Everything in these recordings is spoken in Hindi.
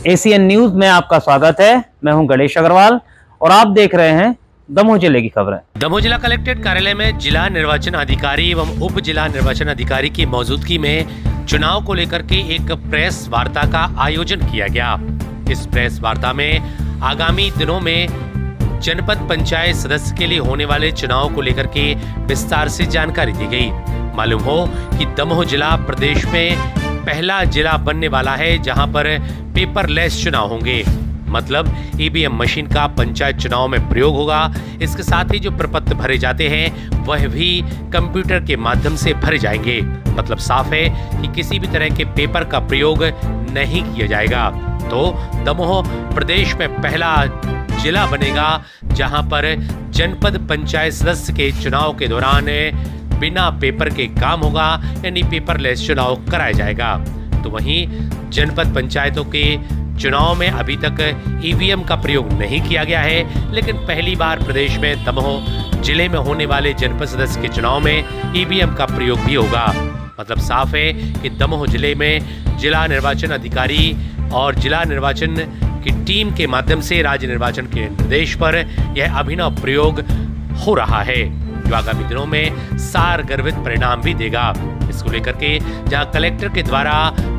एसीएन न्यूज में आपका स्वागत है। मैं हूं गणेश अग्रवाल और आप देख रहे हैं दमोह जिले की खबरें। दमोह जिला कलेक्ट्रेट कार्यालय में जिला निर्वाचन अधिकारी एवं उप जिला निर्वाचन अधिकारी की मौजूदगी में चुनाव को लेकर के एक प्रेस वार्ता का आयोजन किया गया। इस प्रेस वार्ता में आगामी दिनों में जनपद पंचायत सदस्य के लिए होने वाले चुनाव को लेकर के विस्तार से जानकारी दी गई। मालूम हो कि दमोह जिला प्रदेश में पहला जिला बनने वाला है जहां पर पेपरलेस चुनाव होंगे, मतलब ईवीएम मशीन का पंचायत चुनाव में प्रयोग होगा। इसके साथ ही जो प्रपत्र भरे जाते हैं वह भी कंप्यूटर के माध्यम से भरे जाएंगे। मतलब साफ है कि किसी भी तरह के पेपर का प्रयोग नहीं किया जाएगा। तो दमोह प्रदेश में पहला जिला बनेगा जहां पर जनपद पंचायत सदस्य के चुनाव के दौरान बिना पेपर के काम होगा, यानी पेपरलेस चुनाव कराया जाएगा। तो वहीं जनपद पंचायतों के चुनाव में अभी तक ईवीएम का प्रयोग नहीं किया गया है, लेकिन पहली बार प्रदेश में दमोह जिले में होने वाले जनपद सदस्य के चुनाव में ईवीएम का प्रयोग भी होगा। मतलब साफ है कि दमोह जिले में जिला निर्वाचन अधिकारी और जिला निर्वाचन की टीम के माध्यम से राज्य निर्वाचन के निर्देश पर यह अभिनव प्रयोग हो रहा है, जो आगामी दिनों में सार गर्भित परिणाम भी देगा। इसको लेकर के जहां कलेक्टर के द्वारा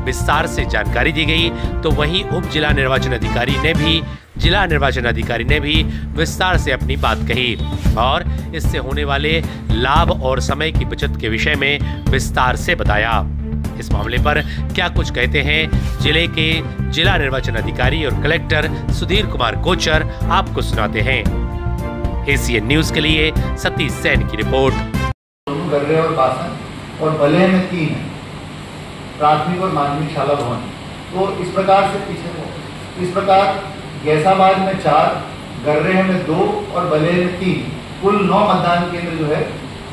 विस्तार से जानकारी दी गई, तो वहीं उप जिला निर्वाचन अधिकारी ने भी विस्तार से अपनी बात कही और इससे होने वाले लाभ और समय की बचत के विषय में विस्तार से बताया। इस मामले पर क्या कुछ कहते हैं जिले के जिला निर्वाचन अधिकारी और कलेक्टर सुधीर कुमार कोचर, आपको सुनाते हैं। एसीएन न्यूज के लिए सतीश सैन की रिपोर्ट। गर्रे और बासन और बलेह में 3 है, प्राथमिक और माध्यमिक शाला भवन। तो इस प्रकार से पीछे इस प्रकार गैसाबाद में 4, गर्रे में 2 और बलेह में 3, कुल 9 मतदान केंद्र जो है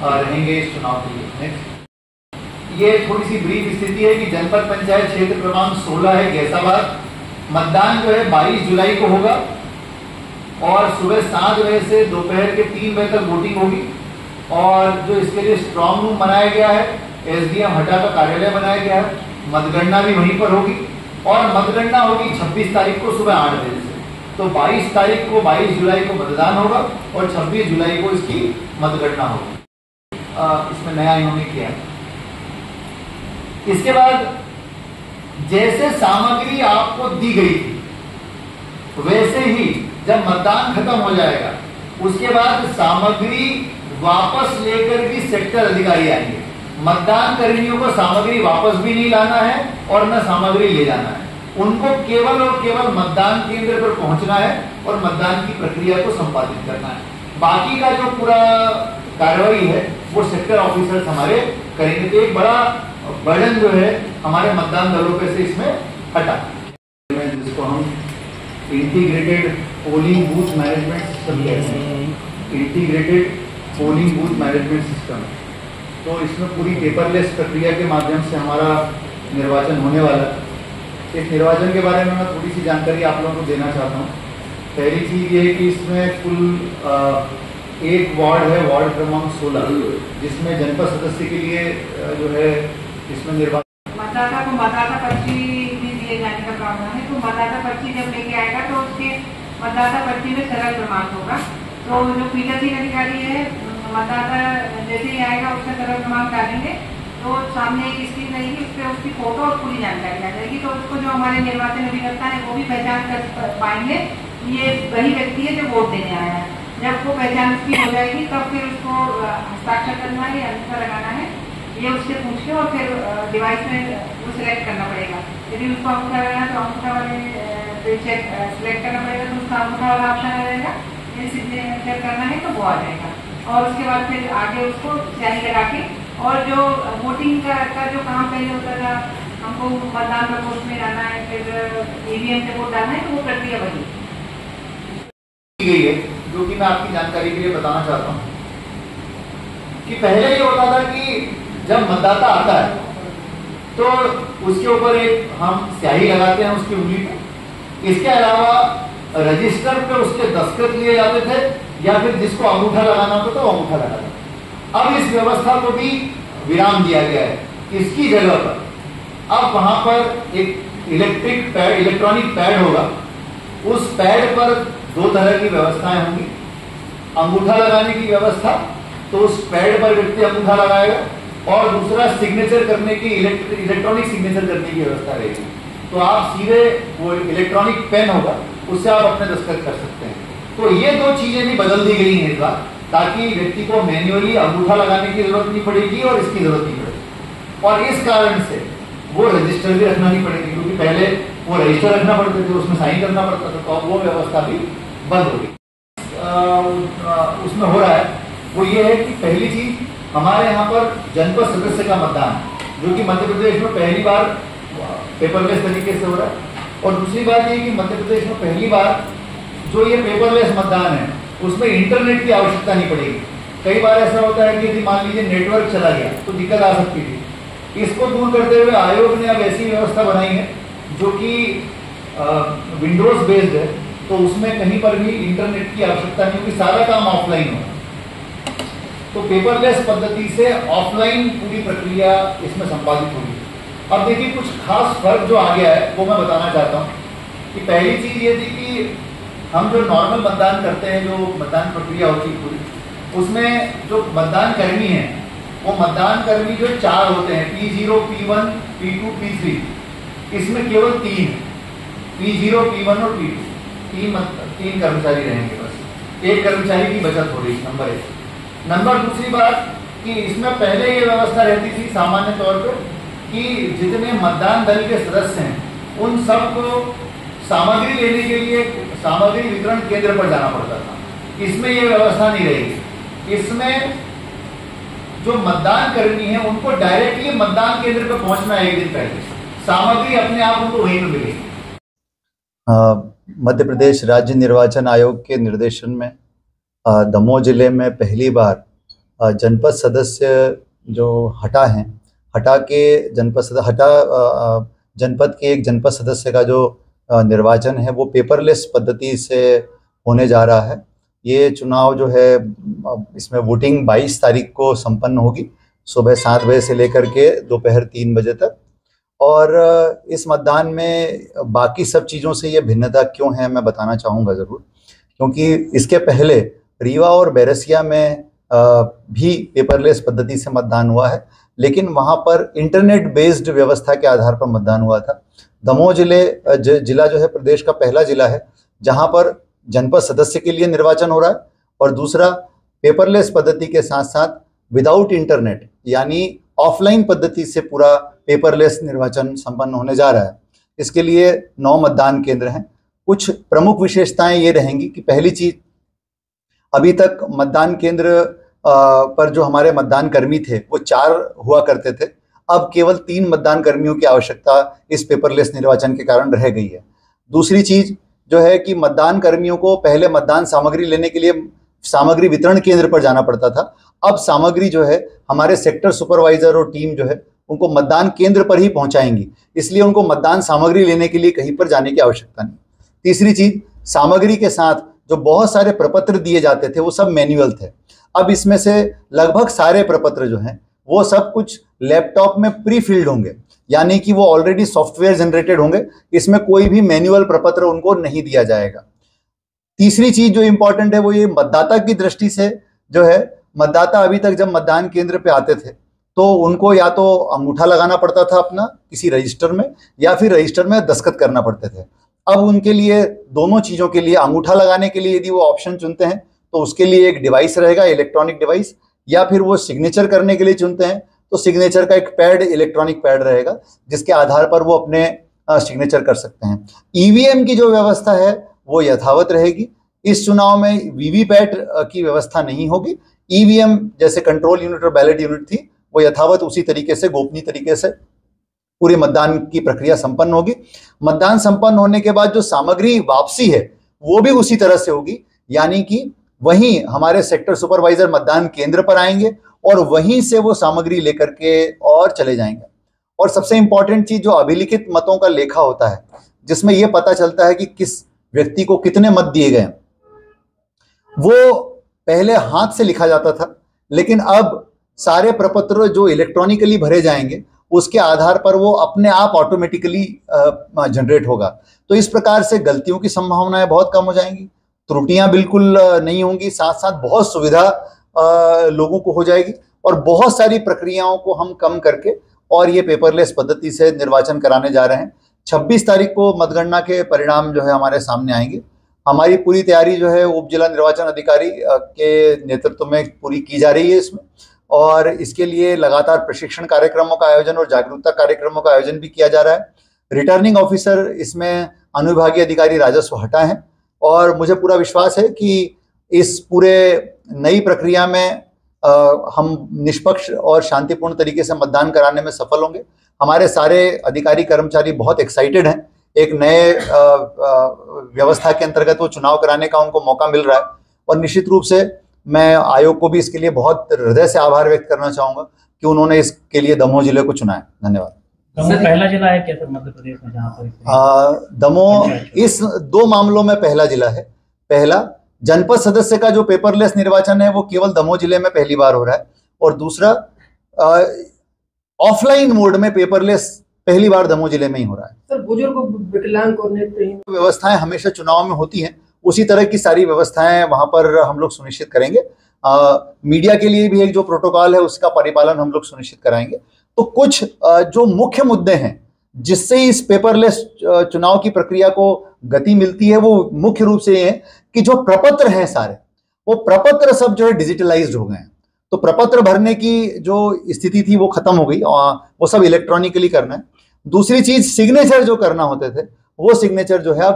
रहेंगे इस चुनाव के लिए। नेक्स्ट, ये थोड़ी सी ब्रीफ स्थिति है कि जनपद पंचायत क्षेत्र क्रमांक 16 है गैसाबाद। मतदान जो है 22 जुलाई को होगा और सुबह 7 बजे से दोपहर के 3 बजे तक वोटिंग होगी। और जो इसके लिए स्ट्रॉन्ग रूम बनाया गया है, एसडीएम हटा का कार्यालय बनाया गया है। मतगणना भी वहीं पर होगी और मतगणना होगी 26 तारीख को सुबह 8 बजे से। तो 22 तारीख को 22 जुलाई को मतदान होगा और 26 जुलाई को इसकी मतगणना होगी। इसमें नया इन्होंने किया। इसके बाद जैसे सामग्री आपको दी गई थी वैसे ही जब मतदान खत्म हो जाएगा उसके बाद सामग्री वापस लेकर भी सेक्टर अधिकारी आएंगे। मतदान कर्मियों को सामग्री वापस भी नहीं लाना है और न सामग्री ले जाना है। उनको केवल और केवल मतदान केंद्र पर पहुंचना है और मतदान की प्रक्रिया को संपादित करना है। बाकी का जो पूरा कार्रवाई है वो सेक्टर ऑफिसर्स हमारे करेंगे। तो एक बड़ा बर्डन जो है हमारे मतदान दलों पे से इसमें हटा, जिसको हम integrated polling booth management system कहते हैं। Integrated polling booth management system, तो इसमें पूरी पेपरलेस प्रक्रिया के माध्यम से हमारा निर्वाचन होने वाला है। इस निर्वाचन के बारे में मैं थोड़ी सी जानकारी आप लोगों को देना चाहता हूँ। पहली चीज ये है कि इसमें कुल एक वार्ड है, वार्ड क्रमांक 16, जिसमें जनपद सदस्य के लिए जो है इसमें निर्वाचन मतदाता को मतदाता पर्ची भी दिए जाने का प्रावधान है। तो मतदाता पर्ची जब लेके आएगा तो उसके मतदाता पर्ची में सरल क्रमांक होगा। तो जो पीठासीन अधिकारी है, मतदाता जैसे ही आएगा उसका सरल क्रमांक डालेंगे तो सामने एक स्क्रीन रहेगी, उस पर उसकी फोटो और पूरी जानकारी आ जाएगी। तो उसको जो हमारे निर्वाचन अभिकर्ता है वो भी पहचान कर पाएंगे ये वही व्यक्ति है जो वोट देने आया है। जब वो पहचान उसकी हो जाएगी तब फिर उसको हस्ताक्षर करना है या अंगूठा लगाना है, ये उससे पूछ के और फिर डिवाइस में वो सिलेक्ट करना पड़ेगा। यदि उसको अंगूठा लगाना है तो अंगूठा वाले सिलेक्ट करना पड़ेगा, तो उसका अंगूठा वाला ऑप्शन आ जाएगा। यदि सिग्नेचर करना है तो वो आ जाएगा और उसके बाद फिर आगे उसको स्याही लगा के, और जो वोटिंग का जो काम पहले होता था, हमको मतदान प्रकोष्ठ में जाना है, फिर ईवीएम से वोट डालना है, तो वो प्रक्रिया वही गई है। जो कि मैं आपकी जानकारी के लिए बताना चाहता हूँ कि पहले ये होता था कि जब मतदाता आता है तो उसके ऊपर एक हम स्याही लगाते हैं उसकी उंगली पे। इसके अलावा रजिस्टर पे उसके दस्तखत लिए जाते थे या फिर जिसको अंगूठा लगाना होता तो अंगूठा लगाना। अब इस व्यवस्था को भी विराम दिया गया है। इसकी जगह पर अब वहां पर एक इलेक्ट्रॉनिक पैड होगा। उस पैड पर दो तरह की व्यवस्थाएं होंगी। अंगूठा लगाने की व्यवस्था, तो उस पैड पर व्यक्ति अंगूठा लगाएगा, और दूसरा सिग्नेचर करने की, इलेक्ट्रॉनिक सिग्नेचर करने की व्यवस्था रहेगी। तो आप सीधे वो इलेक्ट्रॉनिक पेन होगा, उससे आप अपने दस्तखत कर सकते हैं। तो ये दो चीजें भी बदल दी गई हैं इस बार, ताकि व्यक्ति को मैन्युअली अंगूठा लगाने की जरूरत नहीं पड़ेगी और इसकी जरूरत नहीं पड़ेगी। और इस कारण से वो रजिस्टर भी रखना नहीं पड़ेगी, क्योंकि पहले वो रजिस्टर रखना पड़ते थे, उसमें साइन करना पड़ता था, तो वो व्यवस्था भी बंद हो गई। उसमें हो रहा है वो ये है कि पहली चीज हमारे यहाँ पर जनपद सदस्य का मतदान, जो कि मध्य प्रदेश में पहली बार पेपरलेस तरीके से हो रहा है। और दूसरी बात ये कि मध्य प्रदेश में पहली बार जो ये पेपरलेस मतदान है, उसमें इंटरनेट की आवश्यकता नहीं पड़ेगी। कई बार ऐसा होता है कि यदि मान लीजिए नेटवर्क चला गया तो दिक्कत आ सकती थी। इसको दूर करते हुए आयोग ने अब ऐसी व्यवस्था बनाई है जो कि विंडोज बेस्ड है, तो उसमें कहीं पर भी इंटरनेट की आवश्यकता नहीं होगी, सारा काम ऑफलाइन होगा। तो पेपरलेस पद्धति से ऑफलाइन पूरी प्रक्रिया इसमें संपादित होगी। अब देखिए कुछ खास फर्क जो आ गया है वो मैं बताना चाहता हूँ कि पहली चीज ये थी कि हम जो नॉर्मल मतदान करते हैं, जो मतदान प्रक्रिया होती है पूरी, उसमें जो मतदान कर्मी है वो मतदान कर्मी जो 4 होते हैं, P0, P1, P2, P3, इसमें केवल 3 है, P0, P1 और P2, तीन कर्मचारी रहेंगे बस। एक कर्मचारी की बचत हो रही, नंबर 1। नंबर दूसरी बात कि इसमें पहले ये व्यवस्था रहती थी सामान्य तौर पर कि जितने मतदान दल के सदस्य हैं उन सबको सामग्री लेने के लिए सामग्री वितरण केंद्र पर जाना पड़ता था। इसमें ये व्यवस्था नहीं रहेगी। इसमें जो मतदान कर्मी है उनको डायरेक्टली मतदान केंद्र पर पहुंचना है, एक दिन पहले सामग्री अपने आप उनको वहीं पर मिलेगी। मध्य प्रदेश राज्य निर्वाचन आयोग के निर्देशन में दमोह जिले में पहली बार जनपद सदस्य जो हटा हैं, हटा के जनपद के एक जनपद सदस्य का जो निर्वाचन है वो पेपरलेस पद्धति से होने जा रहा है। ये चुनाव जो है इसमें वोटिंग 22 तारीख को संपन्न होगी, सुबह 7 बजे से लेकर के दोपहर 3 बजे तक। और इस मतदान में बाकी सब चीज़ों से ये भिन्नता क्यों है मैं बताना चाहूँगा ज़रूर, क्योंकि इसके पहले रीवा और बैरसिया में भी पेपरलेस पद्धति से मतदान हुआ है, लेकिन वहाँ पर इंटरनेट बेस्ड व्यवस्था के आधार पर मतदान हुआ था। दमोह जिला जो है प्रदेश का पहला जिला है जहाँ पर जनपद सदस्य के लिए निर्वाचन हो रहा है, और दूसरा पेपरलेस पद्धति के साथ साथ विदाउट इंटरनेट यानी ऑफलाइन पद्धति से पूरा पेपरलेस निर्वाचन संपन्न होने जा रहा है। इसके लिए 9 मतदान केंद्र हैं। कुछ प्रमुख विशेषताएं ये रहेंगी कि पहली चीज, अभी तक मतदान केंद्र पर जो हमारे मतदान कर्मी थे वो 4 हुआ करते थे, अब केवल 3 मतदान कर्मियों की आवश्यकता इस पेपरलेस निर्वाचन के कारण रह गई है। दूसरी चीज जो है कि मतदान कर्मियों को पहले मतदान सामग्री लेने के लिए सामग्री वितरण केंद्र पर जाना पड़ता था, अब सामग्री जो है हमारे सेक्टर सुपरवाइजर और टीम जो है उनको मतदान केंद्र पर ही पहुंचाएंगी, इसलिए उनको मतदान सामग्री लेने के लिए कहीं पर जाने की आवश्यकता नहीं। तीसरी चीज, सामग्री के साथ जो बहुत सारे प्रपत्र दिए जाते थे वो सब मैनुअल थे, अब इसमें से लगभग सारे प्रपत्र जो हैं वो सब कुछ लैपटॉप में प्री फिल्ड होंगे, यानी कि वो ऑलरेडी सॉफ्टवेयर जनरेटेड होंगे, इसमें कोई भी मैनुअल प्रपत्र उनको नहीं दिया जाएगा। तीसरी चीज जो इंपॉर्टेंट है वो ये मतदाता की दृष्टि से जो है, मतदाता अभी तक जब मतदान केंद्र पे आते थे तो उनको या तो अंगूठा लगाना पड़ता था अपना किसी रजिस्टर में, या फिर रजिस्टर में दस्तखत करना पड़ते थे। अब उनके लिए दोनों चीज़ों के लिए, अंगूठा लगाने के लिए यदि वो ऑप्शन चुनते हैं तो उसके लिए एक डिवाइस रहेगा, इलेक्ट्रॉनिक डिवाइस, या फिर वो सिग्नेचर करने के लिए चुनते हैं तो सिग्नेचर का एक पैड, इलेक्ट्रॉनिक पैड रहेगा जिसके आधार पर वो अपने सिग्नेचर कर सकते हैं। ईवीएम की जो व्यवस्था है वो यथावत रहेगी। इस चुनाव में वीवीपैट की व्यवस्था नहीं होगी। ईवीएम जैसे कंट्रोल यूनिट और बैलेट यूनिट थी वो यथावत उसी तरीके से गोपनीय तरीके से पूरे मतदान की प्रक्रिया संपन्न होगी। मतदान संपन्न होने के बाद जो सामग्री वापसी है वो भी उसी तरह से होगी, यानी कि वहीं हमारे सेक्टर सुपरवाइजर मतदान केंद्र पर आएंगे और वहीं से वो सामग्री लेकर के और चले जाएंगे। और सबसे इंपॉर्टेंट चीज जो अभिलिखित मतों का लेखा होता है, जिसमें यह पता चलता है कि किस व्यक्ति को कितने मत दिए गए, वो पहले हाथ से लिखा जाता था, लेकिन अब सारे प्रपत्र जो इलेक्ट्रॉनिकली भरे जाएंगे उसके आधार पर वो अपने आप ऑटोमेटिकली जनरेट होगा। तो इस प्रकार से गलतियों की संभावनाएं बहुत कम हो जाएंगी, त्रुटियां बिल्कुल नहीं होंगी, साथ साथ बहुत सुविधा लोगों को हो जाएगी और बहुत सारी प्रक्रियाओं को हम कम करके और ये पेपरलेस पद्धति से निर्वाचन कराने जा रहे हैं। 26 तारीख को मतगणना के परिणाम जो है हमारे सामने आएंगे। हमारी पूरी तैयारी जो है उप जिला निर्वाचन अधिकारी के नेतृत्व में पूरी की जा रही है इसमें, और इसके लिए लगातार प्रशिक्षण कार्यक्रमों का आयोजन और जागरूकता कार्यक्रमों का आयोजन भी किया जा रहा है। रिटर्निंग ऑफिसर इसमें अनुविभागीय अधिकारी राजस्व हटा है और मुझे पूरा विश्वास है कि इस पूरे नई प्रक्रिया में हम निष्पक्ष और शांतिपूर्ण तरीके से मतदान कराने में सफल होंगे। हमारे सारे अधिकारी कर्मचारी बहुत एक्साइटेड हैं, एक नए व्यवस्था के अंतर्गत वो चुनाव कराने का उनको मौका मिल रहा है और निश्चित रूप से मैं आयोग को भी इसके लिए बहुत हृदय से आभार व्यक्त करना चाहूंगा कि उन्होंने इसके लिए दमोह जिले को चुना है। धन्यवाद। दमोह पहला जिला है क्या सर मध्य प्रदेश में जहाँ पर दमोह इस 2 मामलों में पहला जिला है। पहला, जनपद सदस्य का जो पेपरलेस निर्वाचन है वो केवल दमोह जिले में पहली बार हो रहा है, और दूसरा ऑफलाइन मोड में पेपरलेस पहली बार दमोह जिले में ही हो रहा है। सर बुजुर्ग, विकलांग और नेत्रहीन व्यवस्थाएं हमेशा चुनाव में होती हैं, उसी तरह की सारी व्यवस्थाएं वहां पर हम लोग सुनिश्चित करेंगे। मीडिया के लिए भी एक जो प्रोटोकॉल है उसका परिपालन हम लोग सुनिश्चित कराएंगे। तो कुछ जो मुख्य मुद्दे हैं जिससे इस पेपरलेस चुनाव की प्रक्रिया को गति मिलती है वो मुख्य रूप से ये है कि जो प्रपत्र हैं सारे, वो प्रपत्र सब जो है डिजिटलाइज्ड हो गए हैं। तो प्रपत्र भरने की जो स्थिति थी वो खत्म हो गई और वो सब इलेक्ट्रॉनिकली करना है। दूसरी चीज, सिग्नेचर जो करना होते थे वो सिग्नेचर जो है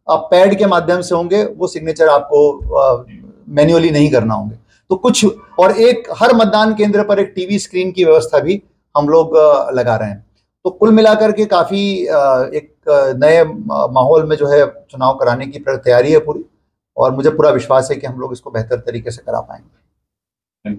अब पैड के माध्यम से होंगे, वो सिग्नेचर आपको मैन्युअली नहीं करना होंगे। तो कुछ और एक हर मतदान केंद्र पर एक टीवी स्क्रीन की व्यवस्था भी हम लोग लगा रहे हैं। तो कुल मिलाकर के काफी एक नए माहौल में जो है चुनाव कराने की तैयारी है पूरी, और मुझे पूरा विश्वास है कि हम लोग इसको बेहतर तरीके से करा पाएंगे।